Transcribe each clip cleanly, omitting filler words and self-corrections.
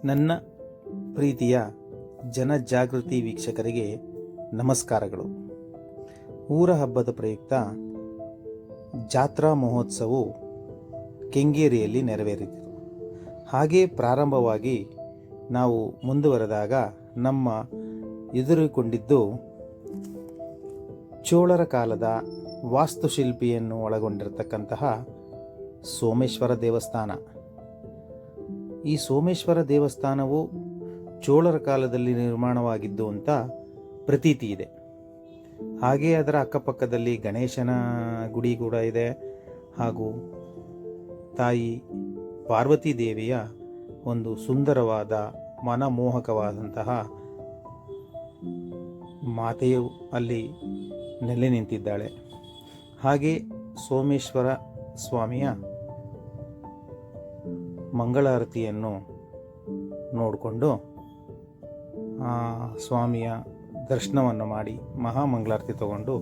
ನನ್ನ ಪ್ರೀತಿಯ ಜನಜಾಗೃತಿ ವೀಕ್ಷಕರಿಗೆ ನಮಸ್ಕಾರಗಳು. ಊರ ಹಬ್ಬದ ಪ್ರಯುಕ್ತ ಜಾತ್ರಾ ಮಹೋತ್ಸವವು ಕೆಂಗೇರಿಯಲ್ಲಿ ನೆರವೇರಿತು. ಹಾಗೆ ಪ್ರಾರಂಭವಾಗಿ ನಾವು ಮುಂದುವರೆದಾಗ ನಮ್ಮ ಎದುರುಗೊಂಡಿದ್ದು ಚೋಳರ ಕಾಲದ ವಾಸ್ತುಶಿಲ್ಪಿಯನ್ನು ಒಳಗೊಂಡಿರತಕ್ಕಂತಹ ಸೋಮೇಶ್ವರ ದೇವಸ್ಥಾನ. ಈ ಸೋಮೇಶ್ವರ ದೇವಸ್ಥಾನವು ಚೋಳರ ಕಾಲದಲ್ಲಿ ನಿರ್ಮಾಣವಾಗಿದ್ದು ಅಂತ ಪ್ರತೀತಿ ಇದೆ. ಹಾಗೆ ಅದರ ಅಕ್ಕಪಕ್ಕದಲ್ಲಿ ಗಣೇಶನ ಗುಡಿ ಕೂಡ ಇದೆ. ಹಾಗೂ ತಾಯಿ ಪಾರ್ವತಿ ದೇವಿಯ ಒಂದು ಸುಂದರವಾದ ಮನಮೋಹಕವಾದಂತಹ ಮಾತೆಯು ಅಲ್ಲಿ ನೆಲೆ ನಿಂತಿದ್ದಾಳೆ. ಹಾಗೆ ಸೋಮೇಶ್ವರ ಸ್ವಾಮಿಯ ಮಂಗಳಾರತಿಯನ್ನು ನೋಡಿಕೊಂಡು ಸ್ವಾಮಿಯ ದರ್ಶನವನ್ನು ಮಾಡಿ ಮಹಾಮಂಗಳಾರತಿ ತಗೊಂಡು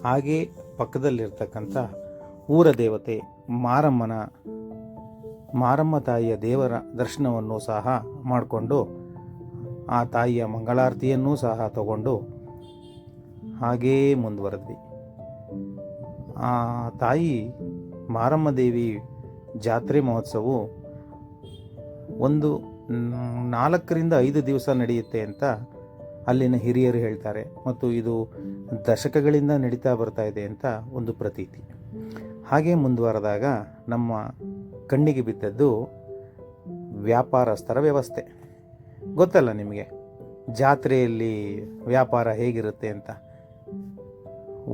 ಹಾಗೆ ಪಕ್ಕದಲ್ಲಿರ್ತಕ್ಕಂಥ ಊರ ದೇವತೆ ಮಾರಮ್ಮ ತಾಯಿಯ ದೇವರ ದರ್ಶನವನ್ನು ಸಹ ಮಾಡಿಕೊಂಡು ಆ ತಾಯಿಯ ಮಂಗಳಾರತಿಯನ್ನೂ ಸಹ ತಗೊಂಡು ಹಾಗೇ ಮುಂದುವರೆದ್ವಿ. ಆ ತಾಯಿ ಮಾರಮ್ಮ ದೇವಿ ಜಾತ್ರೆ ಮಹೋತ್ಸವವು ಒಂದು 4-5 ದಿವಸ ನಡೆಯುತ್ತೆ ಅಂತ ಅಲ್ಲಿನ ಹಿರಿಯರು ಹೇಳ್ತಾರೆ. ಮತ್ತು ಇದು ದಶಕಗಳಿಂದ ನಡೀತಾ ಬರ್ತಾ ಇದೆ ಅಂತ ಒಂದು ಪ್ರತೀತಿ. ಹಾಗೆ ಮುಂದುವರೆದಾಗ ನಮ್ಮ ಕಣ್ಣಿಗೆ ಬಿದ್ದದ್ದು ವ್ಯಾಪಾರಸ್ಥರ ವ್ಯವಸ್ಥೆ. ಗೊತ್ತಲ್ಲ ನಿಮಗೆ, ಜಾತ್ರೆಯಲ್ಲಿ ವ್ಯಾಪಾರ ಹೇಗಿರುತ್ತೆ ಅಂತ.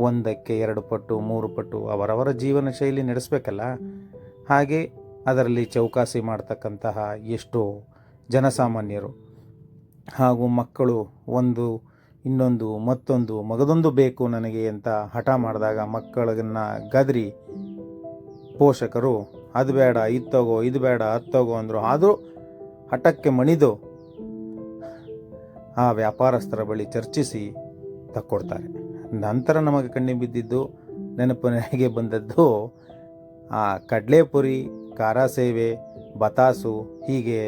1ಕ್ಕೆ 2 ಪಟ್ಟು 3 ಪಟ್ಟು ಅವರವರ ಜೀವನ ಶೈಲಿ ನಡೆಸಬೇಕಲ್ಲ. ಹಾಗೆ ಅದರಲ್ಲಿ ಚೌಕಾಸಿ ಮಾಡ್ತಕ್ಕಂತಹ ಎಷ್ಟೋ ಜನಸಾಮಾನ್ಯರು ಹಾಗೂ ಮಕ್ಕಳು ಇನ್ನೊಂದು ಮತ್ತೊಂದು ಮಗದೊಂದು ಬೇಕು ನನಗೆ ಅಂತ ಹಠ ಮಾಡಿದಾಗ ಮಕ್ಕಳನ್ನ ಗದರಿ ಪೋಷಕರು ಅದು ಬೇಡ ಇದು ತಗೋ, ಇದು ಬೇಡ ಅದು ತಗೋ ಅಂದರು. ಆದರೂ ಹಠಕ್ಕೆ ಮಣಿದು ಆ ವ್ಯಾಪಾರಸ್ಥರ ಬಳಿ ಚರ್ಚಿಸಿ ತಕ್ಕೊಡ್ತಾರೆ. ನಂತರ ನಮಗೆ ಕಣ್ಣಿಗೆ ಬಿದ್ದಿದ್ದು ನೆನಪಿಗೆ ಬಂದದ್ದು ಆ ಕಡಲೆಪುರಿ, ಖಾರ ಸೇವೆ, ಬತಾಸು, ಹೀಗೆ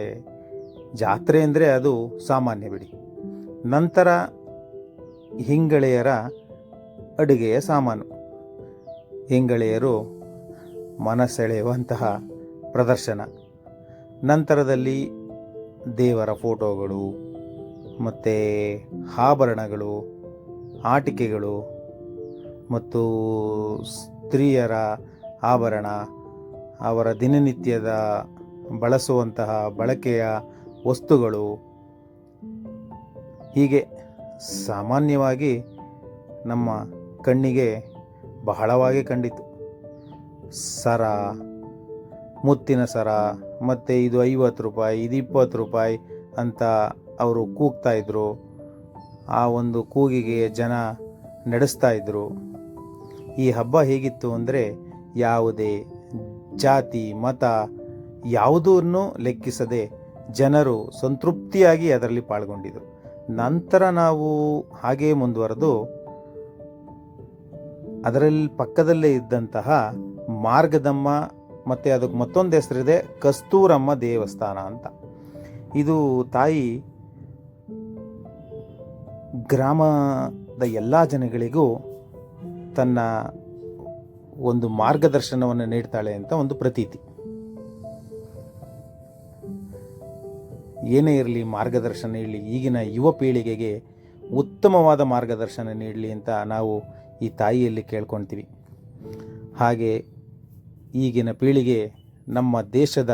ಜಾತ್ರೆ ಅಂದರೆ ಅದು ಸಾಮಾನ್ಯ ಬಿಡಿ. ನಂತರ ಹಿಂಗಳೆಯರ ಅಡುಗೆಯ ಸಾಮಾನು. ಹಿಂಗಳೆಯರು ಮನಸೆಳೆಯುವಂತಹ ಪ್ರದರ್ಶನ. ನಂತರದಲ್ಲಿ ದೇವರ ಫೋಟೋಗಳು ಮತ್ತು ಆಭರಣಗಳು, ಆಟಿಕೆಗಳು ಮತ್ತು ಸ್ತ್ರೀಯರ ಆಭರಣ, ಅವರ ದಿನನಿತ್ಯದ ಬಳಸುವಂತಹ ಬಳಕೆಯ ವಸ್ತುಗಳು, ಹೀಗೆ ಸಾಮಾನ್ಯವಾಗಿ ನಮ್ಮ ಕಣ್ಣಿಗೆ ಬಹಳವಾಗಿ ಕಂಡಿತು. ಸರ, ಮುತ್ತಿನ ಸರ, ಮತ್ತು ಇದು 50 ರೂಪಾಯಿ, ಇದು 20 ರೂಪಾಯಿ ಅಂತ ಅವರು ಕೂಗ್ತಾಯಿದ್ರು. ಆ ಒಂದು ಕೂಗಿಗೆ ಜನ ನಡೆಸ್ತಾ ಇದ್ದರು. ಈ ಹಬ್ಬ ಹೇಗಿತ್ತು ಅಂದರೆ ಯಾವುದೇ ಜಾತಿ ಮತ ಯಾವುದನ್ನು ಲೆಕ್ಕಿಸದೆ ಜನರು ಸಂತೃಪ್ತಿಯಾಗಿ ಅದರಲ್ಲಿ ಪಾಲ್ಗೊಂಡಿದ್ದರು. ನಂತರ ನಾವು ಹಾಗೇ ಮುಂದುವರೆದು ಅದರಲ್ಲಿ ಪಕ್ಕದಲ್ಲೇ ಇದ್ದಂತಹ ಮಾರ್ಗದಮ್ಮ ಮತ್ತು ಅದಕ್ಕೆ ಮತ್ತೊಂದು ಹೆಸರಿದೆ ಕಸ್ತೂರಮ್ಮ ದೇವಸ್ಥಾನ ಅಂತ. ಇದು ತಾಯಿ ಗ್ರಾಮದ ಎಲ್ಲ ಜನಗಳಿಗೂ ತನ್ನ ಒಂದು ಮಾರ್ಗದರ್ಶನವನ್ನು ನೀಡ್ತಾಳೆ ಅಂತ ಒಂದು ಪ್ರತೀತಿ. ಏನೇ ಇರಲಿ, ಮಾರ್ಗದರ್ಶನ ನೀಡಲಿ, ಈಗಿನ ಯುವ ಪೀಳಿಗೆಗೆ ಉತ್ತಮವಾದ ಮಾರ್ಗದರ್ಶನ ನೀಡಲಿ ಅಂತ ನಾವು ಈ ತಾಯಿಯಲ್ಲಿ ಕೇಳ್ಕೊಳ್ತೀವಿ. ಹಾಗೆ ಈಗಿನ ಪೀಳಿಗೆ ನಮ್ಮ ದೇಶದ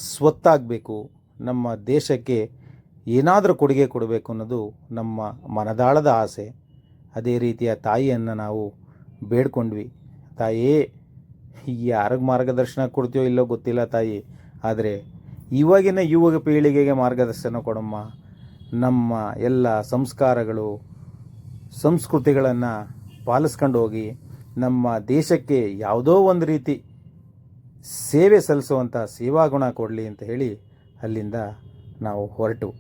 ಸ್ವತ್ತಾಗಬೇಕು, ನಮ್ಮ ದೇಶಕ್ಕೆ ಏನಾದರೂ ಕೊಡುಗೆ ಕೊಡಬೇಕು ಅನ್ನೋದು ನಮ್ಮ ಮನದಾಳದ ಆಸೆ. ಅದೇ ರೀತಿಯ ತಾಯಿಯನ್ನು ನಾವು ಬೇಡ್ಕೊಂಡ್ವಿ. ತಾಯೇ, ಯಾರಿಗೆ ಮಾರ್ಗದರ್ಶನ ಕೊಡ್ತೀಯೋ ಇಲ್ಲೋ ಗೊತ್ತಿಲ್ಲ ತಾಯಿ, ಆದರೆ ಇವಾಗಿನ ಯುವ ಪೀಳಿಗೆಗೆ ಮಾರ್ಗದರ್ಶನ ಕೊಡಮ್ಮ. ನಮ್ಮ ಎಲ್ಲ ಸಂಸ್ಕಾರಗಳು ಸಂಸ್ಕೃತಿಗಳನ್ನು ಪಾಲಿಸ್ಕೊಂಡು ಹೋಗಿ ನಮ್ಮ ದೇಶಕ್ಕೆ ಯಾವುದೋ ಒಂದು ರೀತಿ ಸೇವೆ ಸಲ್ಲಿಸುವಂಥ ಸೇವಾಗುಣ ಕೊಡಲಿ ಅಂತ ಹೇಳಿ ಅಲ್ಲಿಂದ ನಾವು ಹೊರಟು